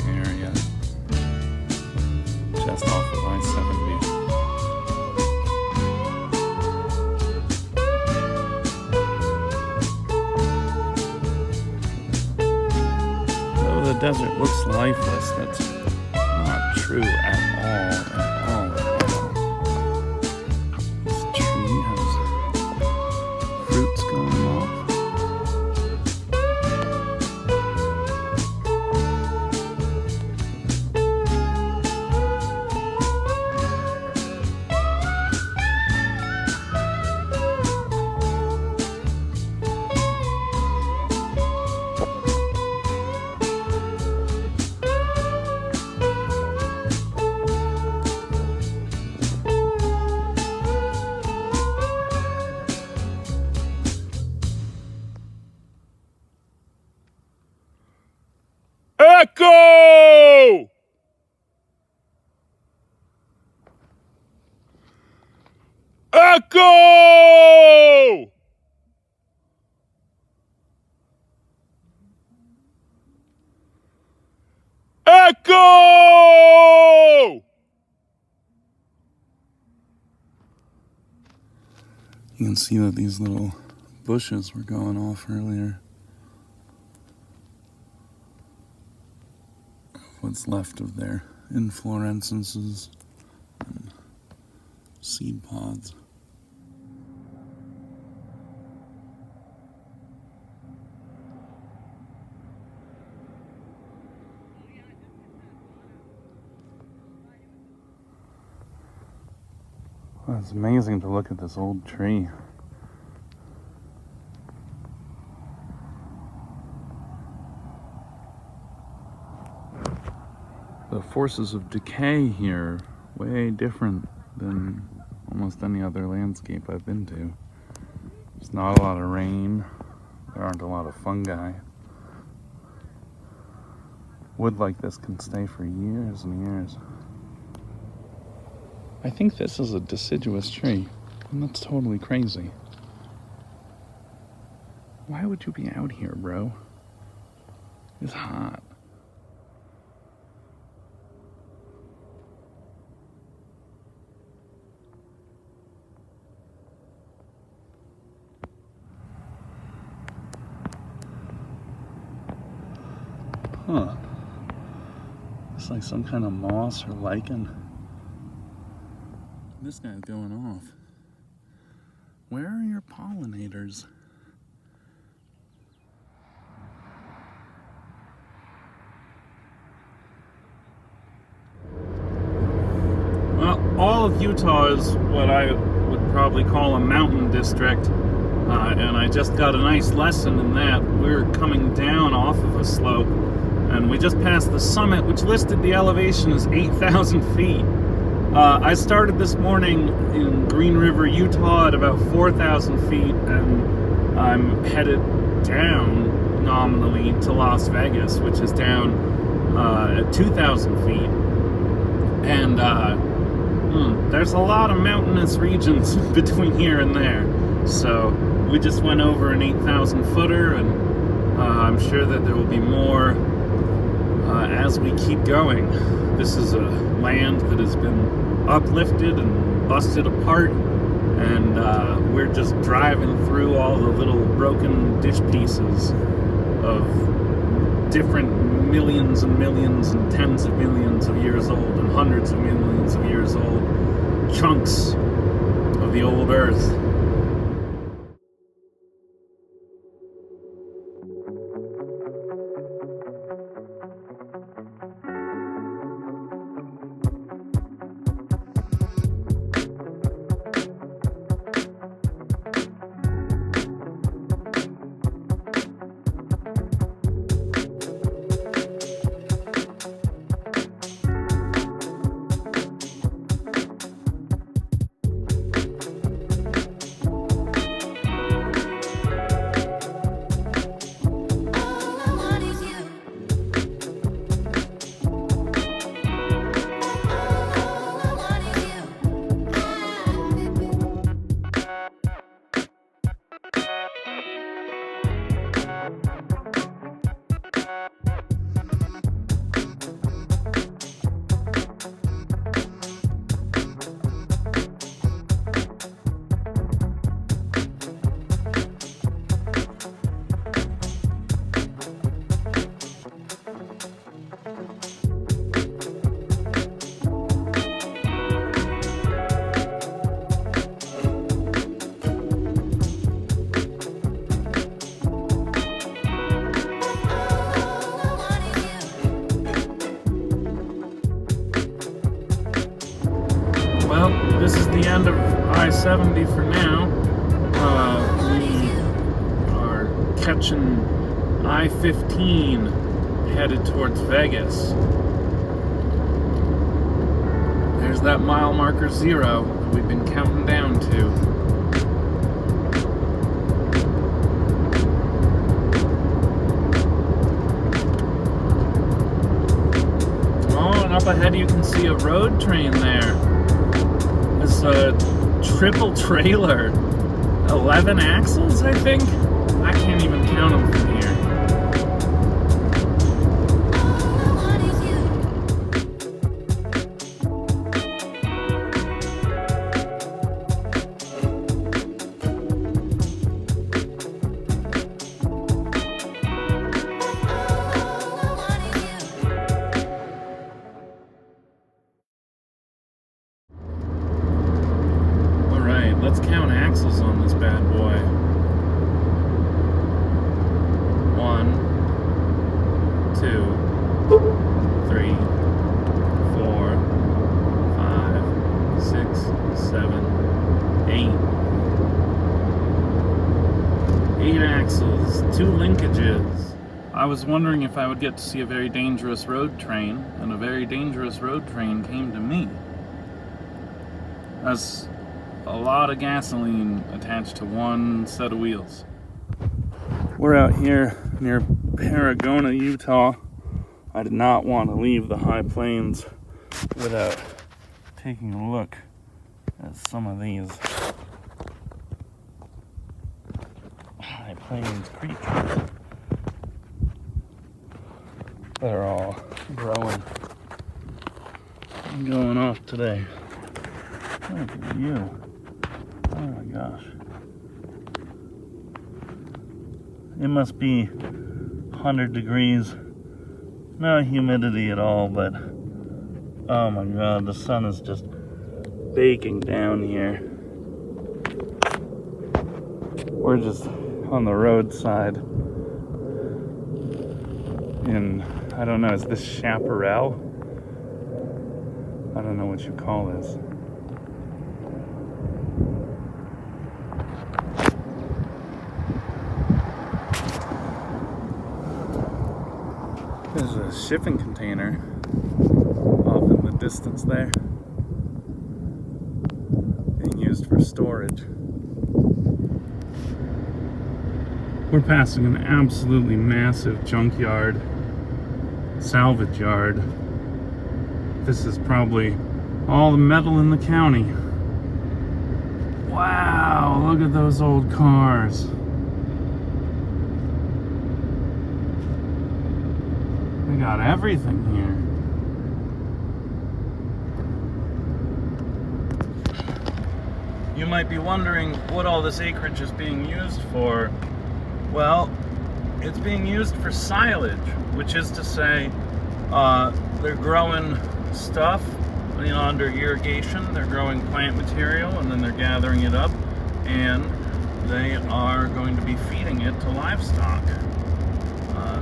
area just off of I-70. Though the desert looks lifeless, that's not true at all. This tree has fruits going off. Echo! Echo! Echo! You can see that these little bushes were going off earlier. What's left of their inflorescences and seed pods. Well, it's amazing to look at this old tree. The forces of decay here way different than almost any other landscape I've been to. There's not a lot of rain. There aren't a lot of fungi. Wood like this can stay for years and years. I think this is a deciduous tree, and that's totally crazy. Why would you be out here, bro? It's hot. Huh. It's like some kind of moss or lichen. This guy's going off. Where are your pollinators? Well, all of Utah is what I would probably call a mountain district. And I just got a nice lesson in that. We're coming down off of a slope, and we just passed the summit, which listed the elevation as 8,000 feet. I started this morning in Green River, Utah at about 4,000 feet, and I'm headed down nominally to Las Vegas, which is down at 2,000 feet. And there's a lot of mountainous regions between here and there. So we just went over an 8,000 footer, and I'm sure that there will be more as we keep going. This is a land that has been uplifted and busted apart, and we're just driving through all the little broken dish pieces of different millions and millions and tens of millions of years old and hundreds of millions of years old chunks of the old earth. this is the end of I-70 for now. We are catching I-15 headed towards Vegas. There's that mile marker 0 that we've been counting down to. Oh, and up ahead you can see a road train there. It's a triple trailer. 11 axles, I think? I can't even count them from here. Let's count axles on this bad boy. 1, 2, 3, 4, 5, 6, 7, 8. 8 axles, 2 linkages. I was wondering if I would get to see a very dangerous road train, and a very dangerous road train came to me. That's a lot of gasoline attached to one set of wheels. We're out here near Paragona, Utah. I did not want to leave the high plains without taking a look at some of these high plains creatures that are all growing and going off today. Look at you. Oh my gosh. It must be 100 degrees. No humidity at all, but oh my god, the sun is just baking down here. We're just on the roadside in, I don't know, is this chaparral? I don't know what you call this. There's a shipping container off in the distance there, being used for storage. We're passing an absolutely massive junkyard, salvage yard. This is probably all the metal in the county. Wow, look at those old cars. We got everything here. You might be wondering what all this acreage is being used for. Well, it's being used for silage, which is to say, they're growing stuff, under irrigation. They're growing plant material, and then they're gathering it up, and they are going to be feeding it to livestock.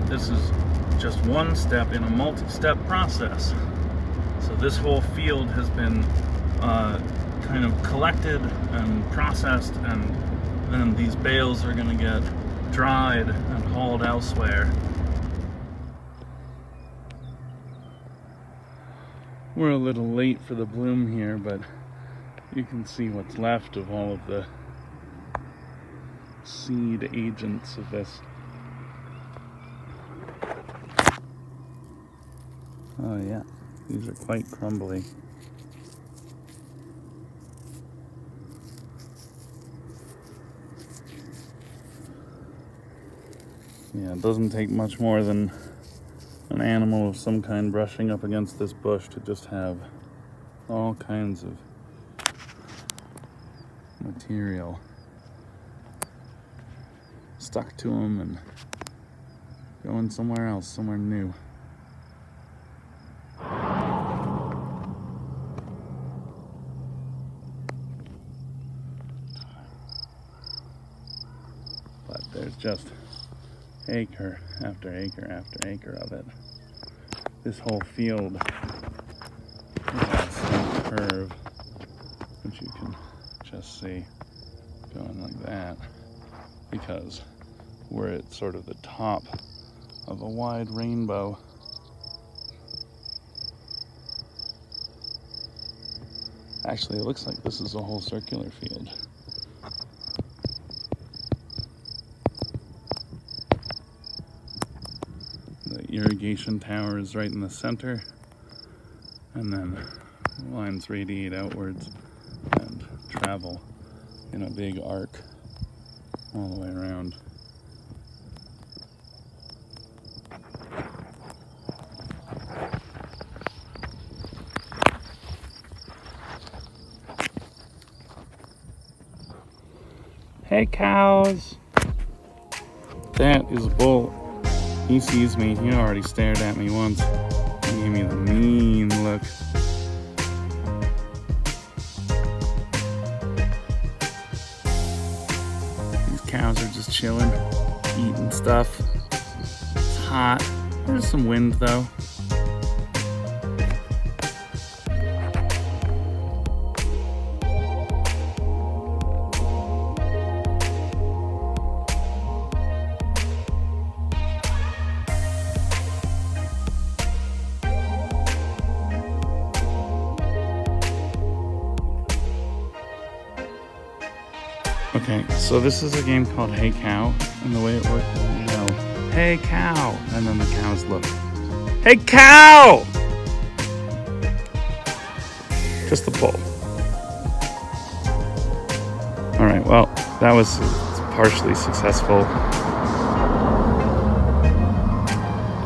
This is just one step in a multi-step process. So this whole field has been kind of collected and processed, and then these bales are going to get dried and hauled elsewhere. We're a little late for the bloom here, but you can see what's left of all of the seed agents of this. Oh yeah, these are quite crumbly. Yeah, it doesn't take much more than an animal of some kind brushing up against this bush to just have all kinds of material stuck to them and going somewhere else, somewhere new. But there's just acre after acre after acre of it. This whole field is on some curve which you can just see going like that, because we're at sort of the top of a wide rainbow. Actually, it looks like this is a whole circular field. The irrigation tower is right in the center, and then lines radiate outwards and travel in a big arc all the way around. Hey, cows! That is Bull. He sees me. He already stared at me once. He gave me the mean look. These cows are just chilling, eating stuff. It's hot. There's some wind though. Okay, so this is a game called Hey Cow, and the way it works, you know, hey cow, and then the cows look, hey cow! Just the bull. Alright, well, that was partially successful.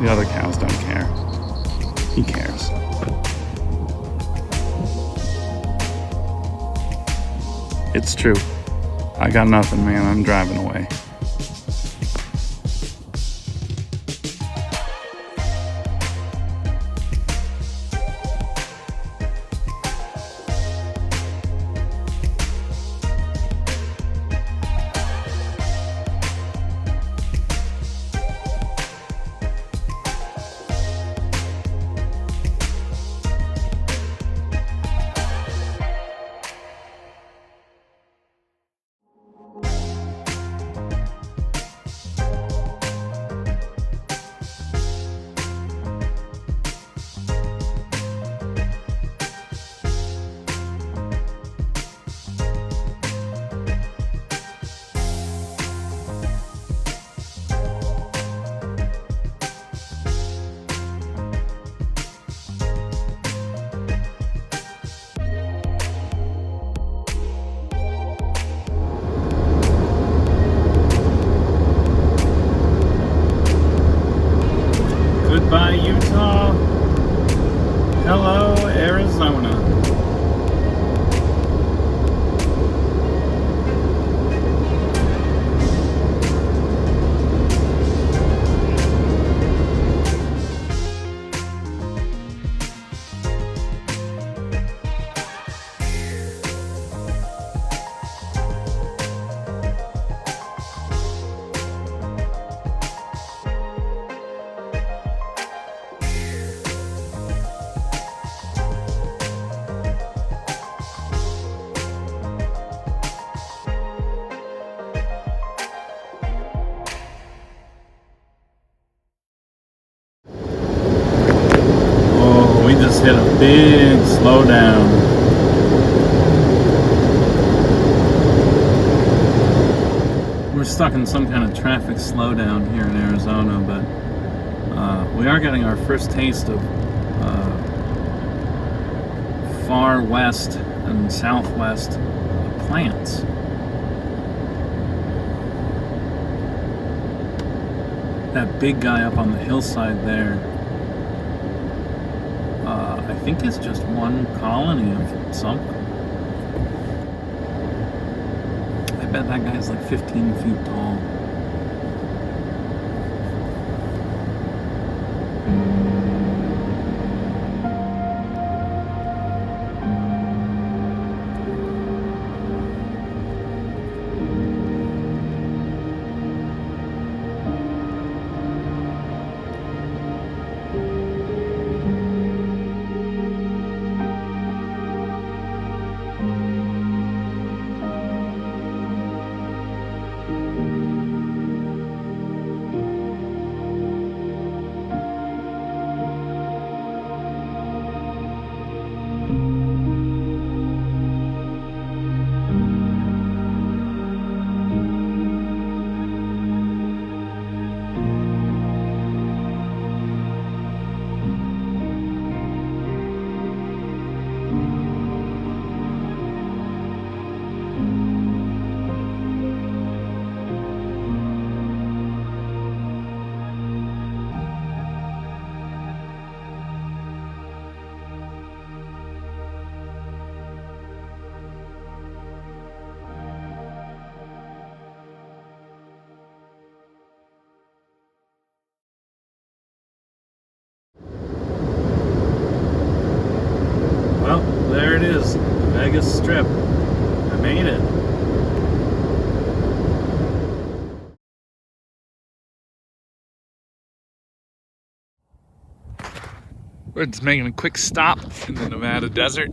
The other cows don't care. He cares. It's true. I got nothing, man. I'm driving away. Goodbye, Utah. Hello, Arizona. We just hit a big slowdown. We're stuck in some kind of traffic slowdown here in Arizona, but we are getting our first taste of far west and southwest plants. That big guy up on the hillside there, I think it's just one colony of something. I bet that guy's like 15 feet tall. there it is, Vegas Strip. I made it. We're just making a quick stop in the Nevada desert.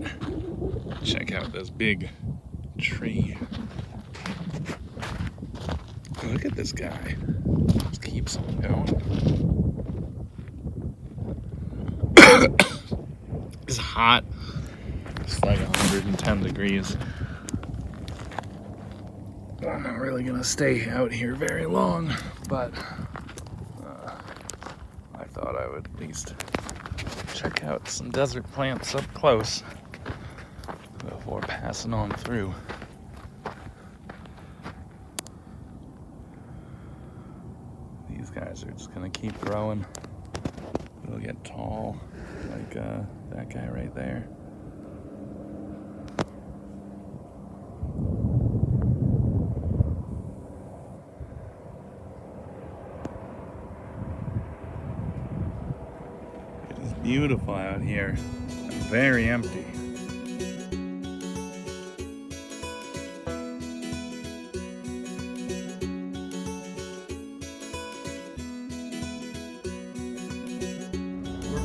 Check out this big tree. Look at this guy. Just keeps on going. It's hot. It's like 110 degrees. I'm not really gonna stay out here very long, but I thought I would at least check out some desert plants up close before passing on through. These guys are just gonna keep growing. They'll get tall, like that guy right there. It is beautiful out here, very empty.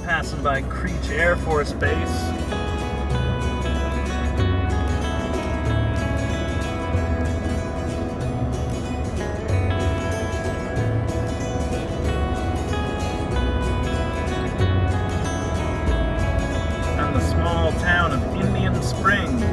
Passing by Creech Air Force Base. And the small town of Indian Springs.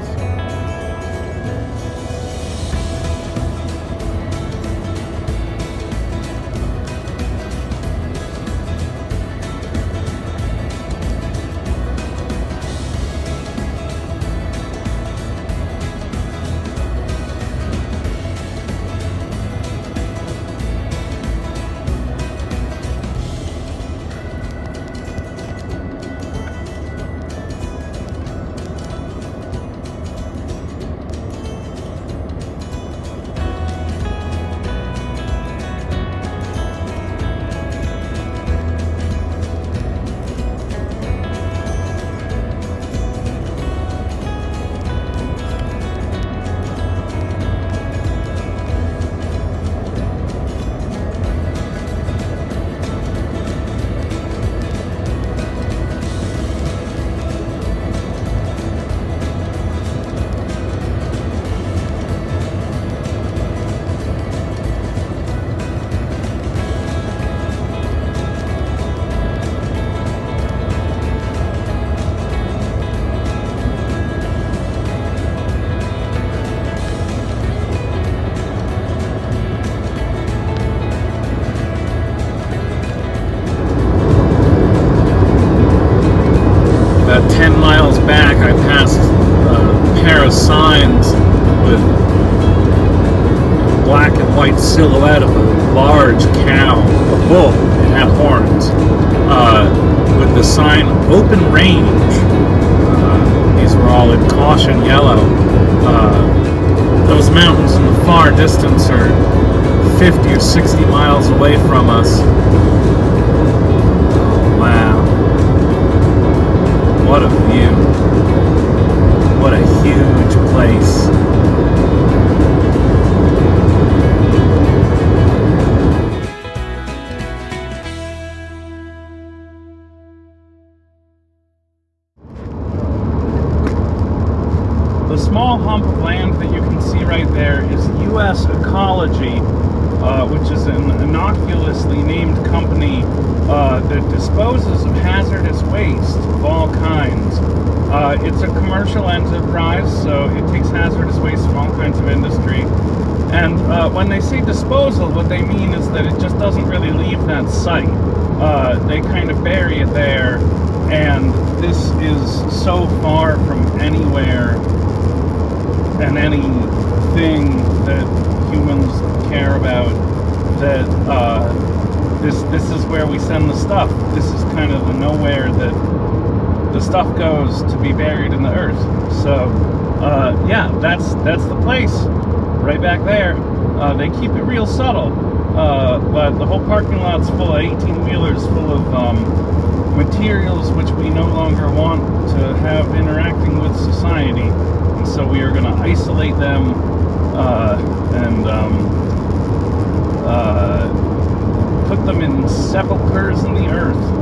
About 10 miles back, I passed a pair of signs with a black and white silhouette of a large cow, a bull, it had horns, with the sign "Open Range." These were all in caution yellow. Those mountains in the far distance are 50 or 60 miles away from us. Wow. What a view. What a huge place. The small hump of land that you can see right there is U.S. Ecology, which is an innocuously named company that disposes of hazardous waste of all kinds. It's a commercial enterprise, so it takes hazardous waste from all kinds of industry. And when they say disposal, what they mean is that it just doesn't really leave that site. They kind of bury it there, and this is so far from anywhere and anything that humans care about that this is where we send the stuff. This is kind of the nowhere that the stuff goes to be buried in the earth. So yeah, that's the place right back there. They keep it real subtle, but the whole parking lot's full of 18-wheelers full of materials which we no longer want to have interacting with society. And so we are going to isolate them and put them in sepulchers in the earth.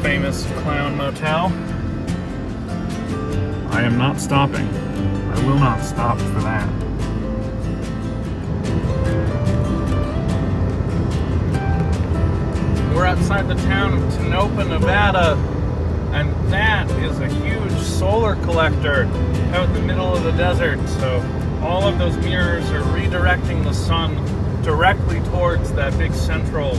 Famous Clown Motel. I am not stopping. I will not stop for that. We're outside the town of Tonopah, Nevada, and that is a huge solar collector out in the middle of the desert. So all of those mirrors are redirecting the sun directly towards that big central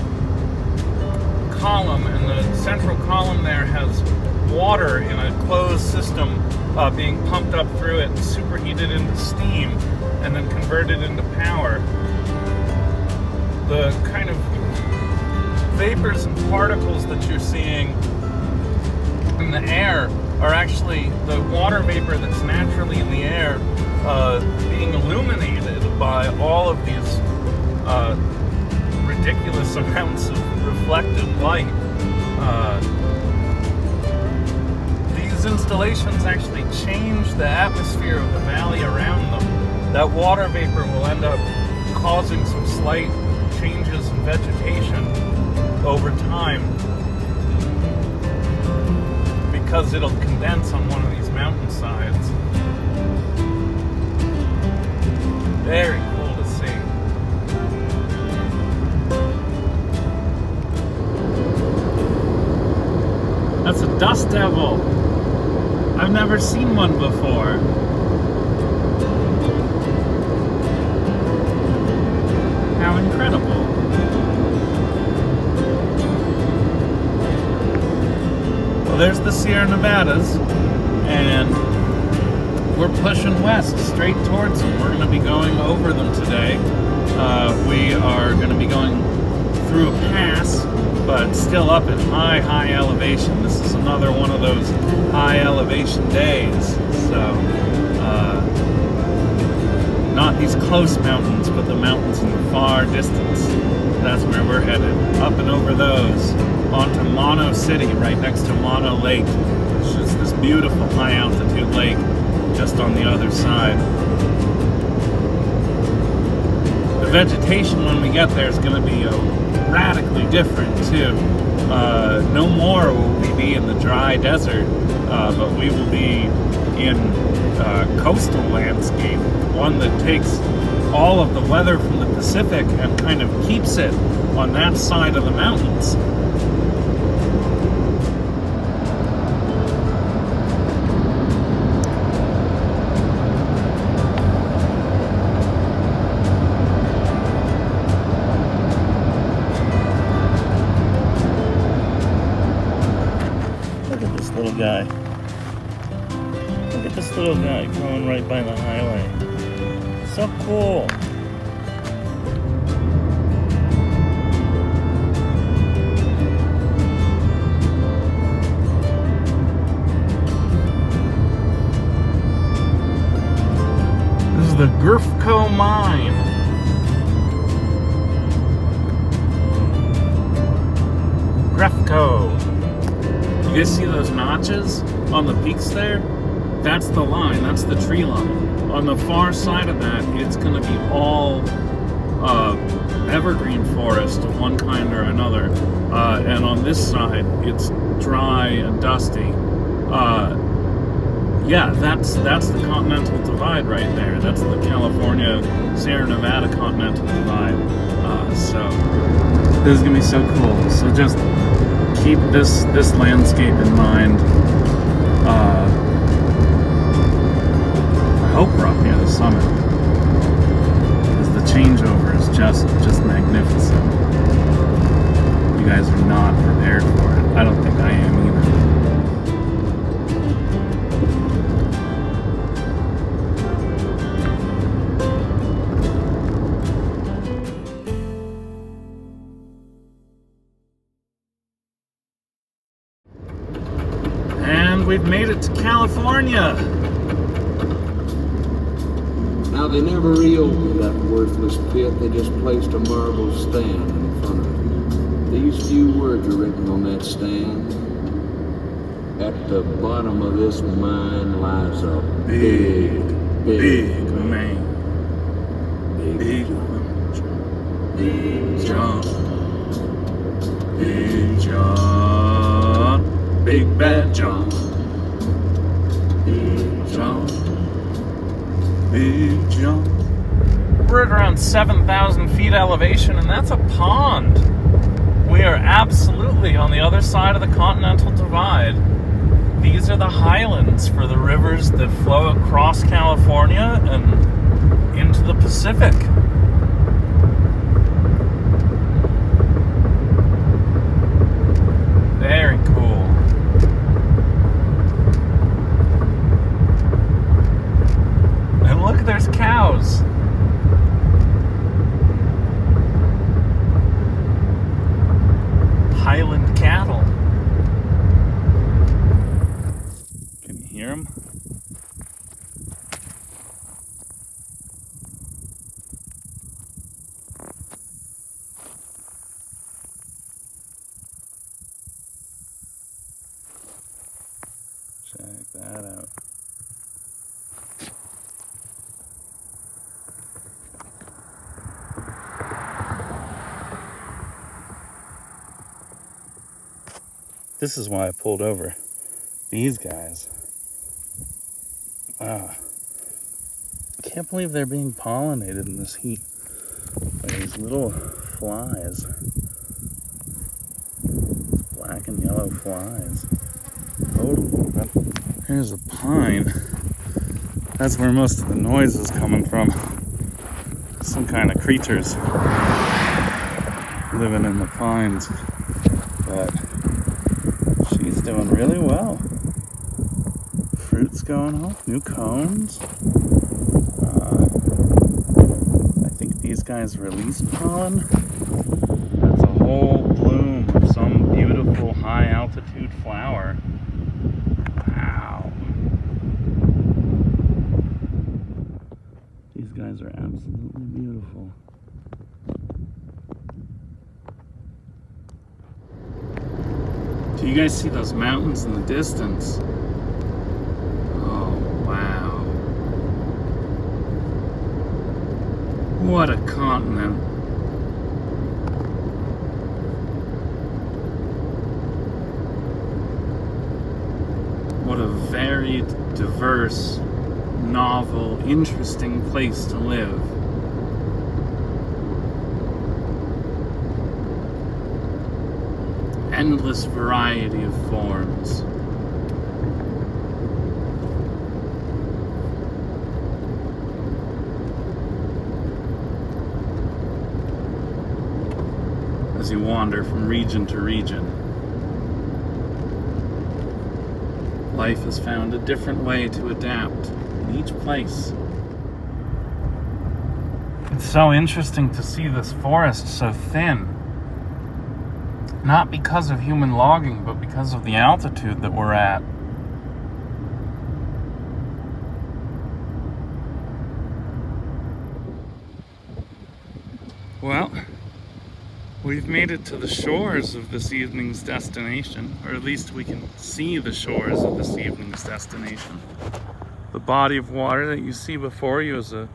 column, and the central column there has water in a closed system being pumped up through it and superheated into steam and then converted into power. The kind of vapors and particles that you're seeing in the air are actually the water vapor that's naturally in the air being illuminated by all of these ridiculous amounts of reflected light. These installations actually change the atmosphere of the valley around them. That water vapor will end up causing some slight changes in vegetation over time because it'll condense on one of these mountainsides. Very cool to see. That's a dust devil. I've never seen one before. How incredible. Well, there's the Sierra Nevadas, and we're pushing west straight towards them. We're going to be going over them today. We are going to be going through a pass, but still up at high elevation. This is another one of those high elevation days. So, not these close mountains, but the mountains in the far distance. That's where we're headed. Up and over those, onto Mono City, right next to Mono Lake. It's just this beautiful high altitude lake just on the other side. The vegetation when we get there is going to be radically different too. No more will we be in the dry desert, but we will be in coastal landscape, one that takes all of the weather from the Pacific and kind of keeps it on that side of the mountains. Look at this little guy. Look at this little guy going right by the highway. So cool. This is the Grifco mine. Grifco. You guys see those notches on the peaks there? That's the line, that's the tree line. On the far side of that, it's going to be all evergreen forest of one kind or another. And on this side, it's dry and dusty. Yeah, that's the Continental Divide right there. That's the California Sierra Nevada Continental Divide. So this is going to be so cool. So just keep this landscape in mind. just magnificent. You guys are not prepared for it. I don't think I am either. And we've made it to California. Now, they never reopened that worthless pit. They just placed a marble stand in front of it. These few words are written on that stand. At the bottom of this mine lies a big man. Big John. Big John. Big Bad John. Big John. Big John. We're at around 7,000 feet elevation, and that's a pond. We are absolutely on the other side of the Continental Divide. These are the highlands for the rivers that flow across California and into the Pacific. Very cool. And look, there's cows. Highland cattle. Can you hear them? Check that out. This is why I pulled over. These guys. Wow. I can't believe they're being pollinated in this heat by these little flies. Black and yellow flies. Totally. Here's a pine. That's where most of the noise is coming from. Some kind of creatures living in the pines. But she's doing really well. Fruits going off, new cones. I think these guys release pollen. That's a whole bloom of some beautiful high altitude flower. Wow. These guys are absolutely beautiful. Do you guys see those mountains in the distance? Oh, wow. What a continent. What a varied, diverse, novel, interesting place to live. Endless variety of forms. As you wander from region to region, life has found a different way to adapt in each place. It's so interesting to see this forest so thin. Not because of human logging, but because of the altitude that we're at. Well, we've made it to the shores of this evening's destination, or at least we can see the shores of this evening's destination. The body of water that you see before you is a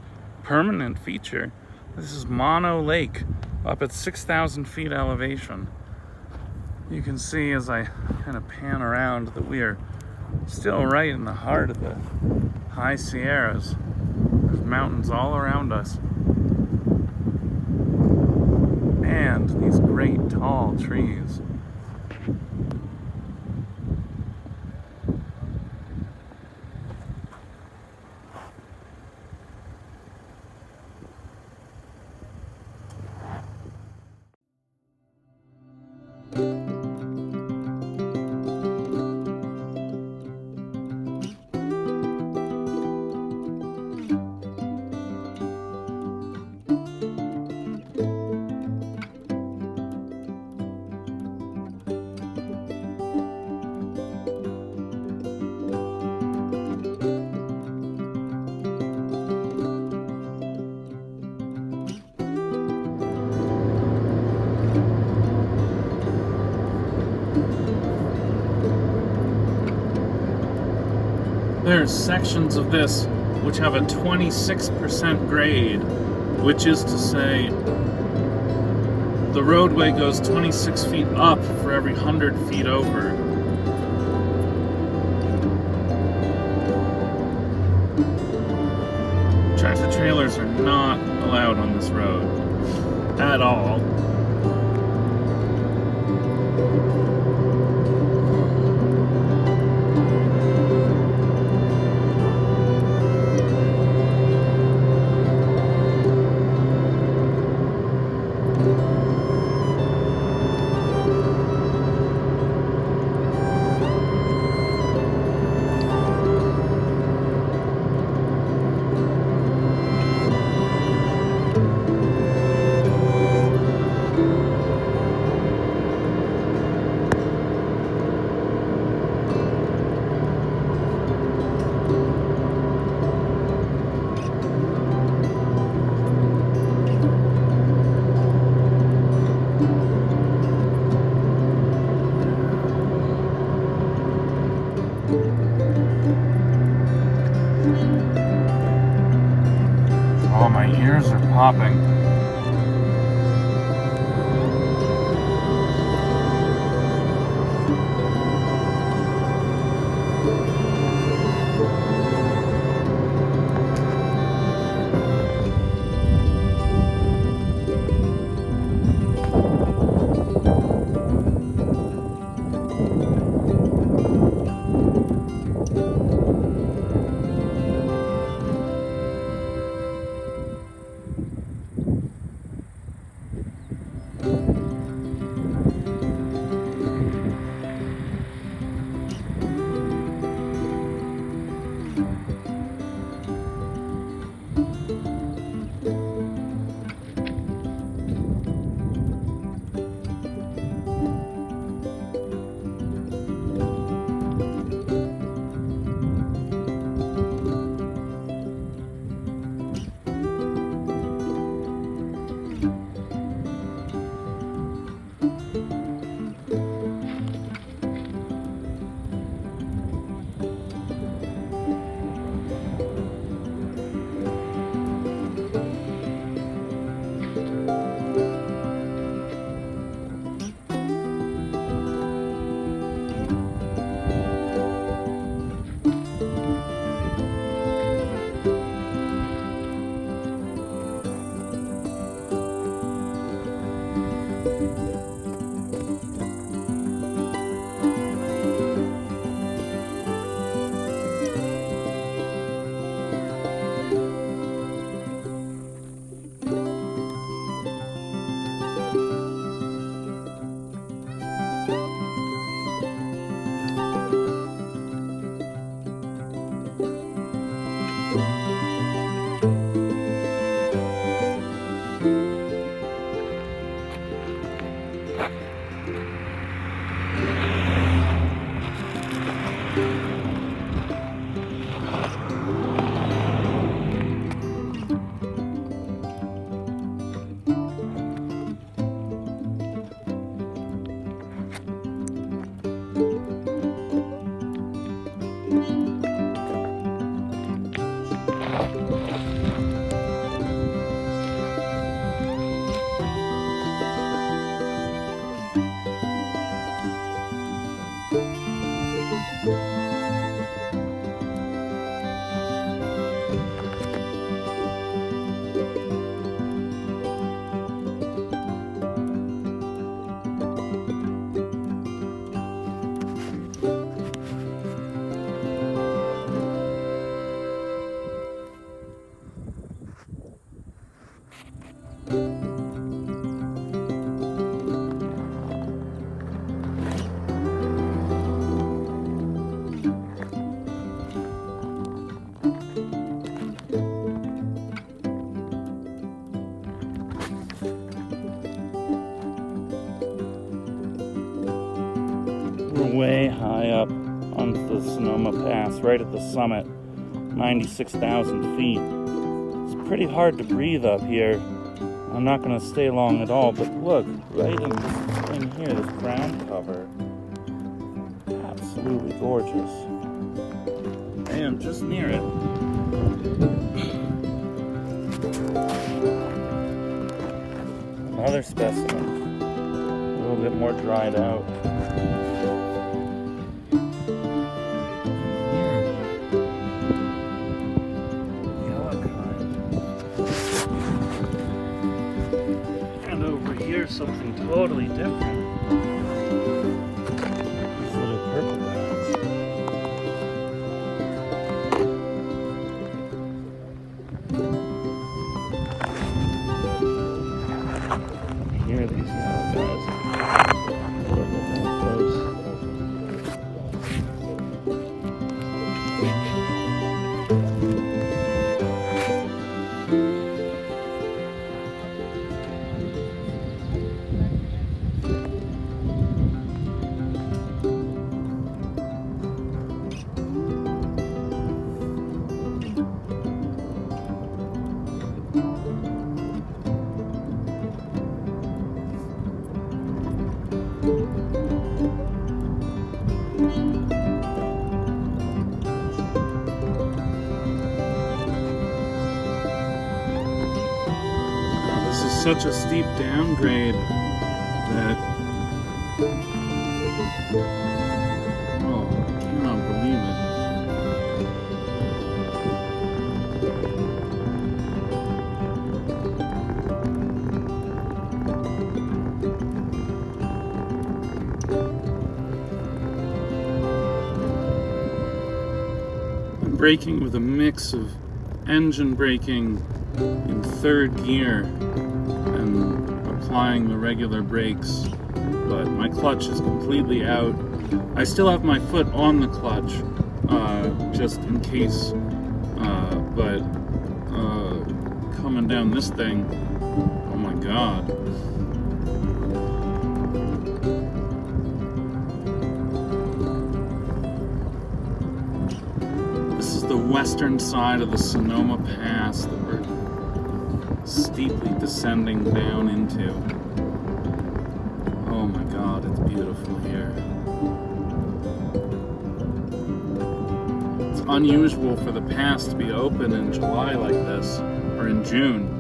permanent feature. This is Mono Lake, up at 6,000 feet elevation. You can see as I kind of pan around that we are still right in the heart of the high Sierras. There's mountains all around us. And these great tall trees. There are sections of this which have a 26% grade, which is to say the roadway goes 26 feet up for every 100 feet over. Tractor trailers are not allowed on this road at all. Oh, my ears are popping. Way high up onto the Sonoma Pass, right at the summit, 96,000 feet. It's pretty hard to breathe up here. I'm not going to stay long at all, but look, right in here, this ground cover, absolutely gorgeous. am just near it. Another specimen. A little bit more dried out. Here. Yellow kind. And over here, something totally different. These little purple ones. Here are these yellow guys. Look at that close. This is such a steep downgrade that, oh, I cannot believe it. I'm braking with a mix of engine braking in third gear and applying the regular brakes, but my clutch is completely out. I still have my foot on the clutch, just in case, but coming down this thing, oh my god. This is the western side of the Sonoma Pass that we're steeply descending down into. Oh my god, it's beautiful here. It's unusual for the pass to be open in July like this, or in June.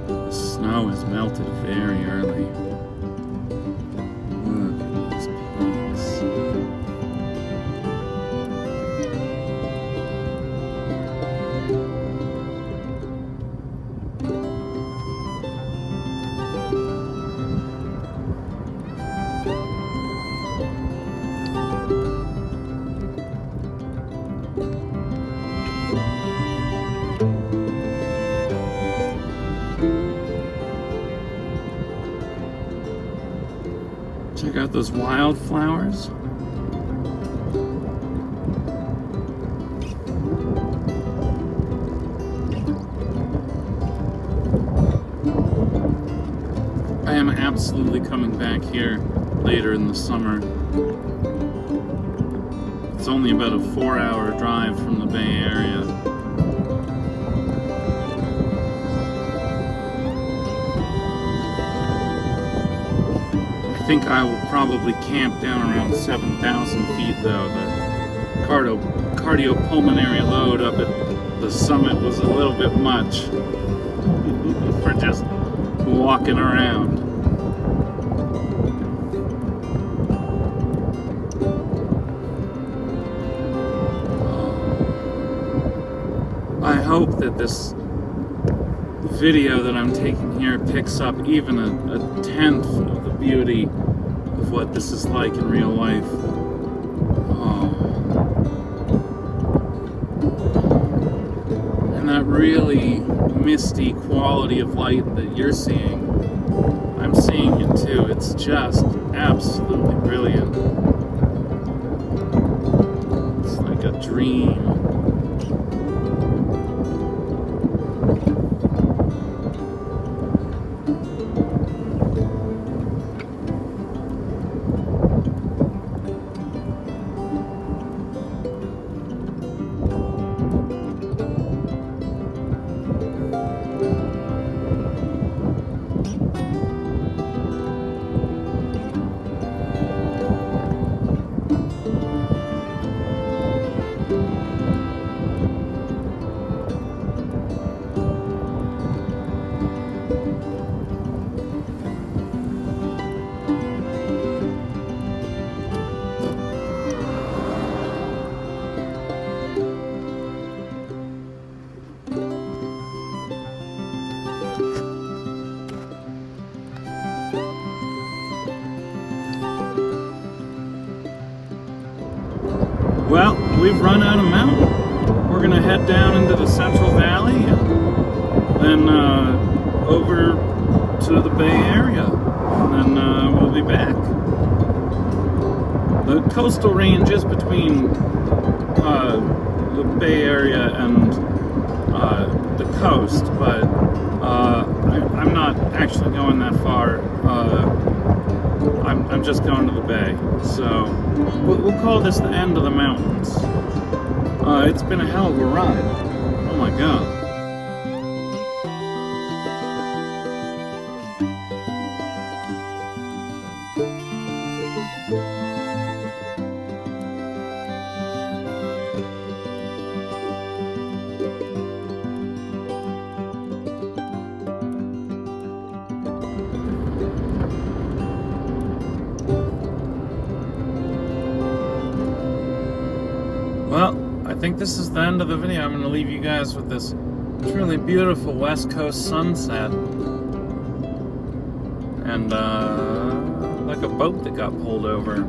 The snow has melted very early. Look at these peaks. Check out those wildflowers. I am absolutely coming back here later in the summer. It's only about a 4-hour drive from the Bay Area. I think I will probably camp down around 7,000 feet though. The cardiopulmonary load up at the summit was a little bit much for just walking around. I hope that this video that I'm taking here picks up even a tenth of the beauty of what this is like in real life. Oh. And that really misty quality of light that you're seeing, I'm seeing it too. It's just absolutely brilliant. It's like a dream. we've run out of mountain. We're gonna head down into the Central Valley and then over to the Bay Area, and then we'll be back. The coastal ranges between the Bay Area and the coast, but I'm not actually going that far. I'm just going to the bay, so we'll call this the end of the mountains. It's been a hell of a ride. Oh my god. Well, I think this is the end of the video. I'm going to leave you guys with this truly beautiful West Coast sunset. And like a boat that got pulled over.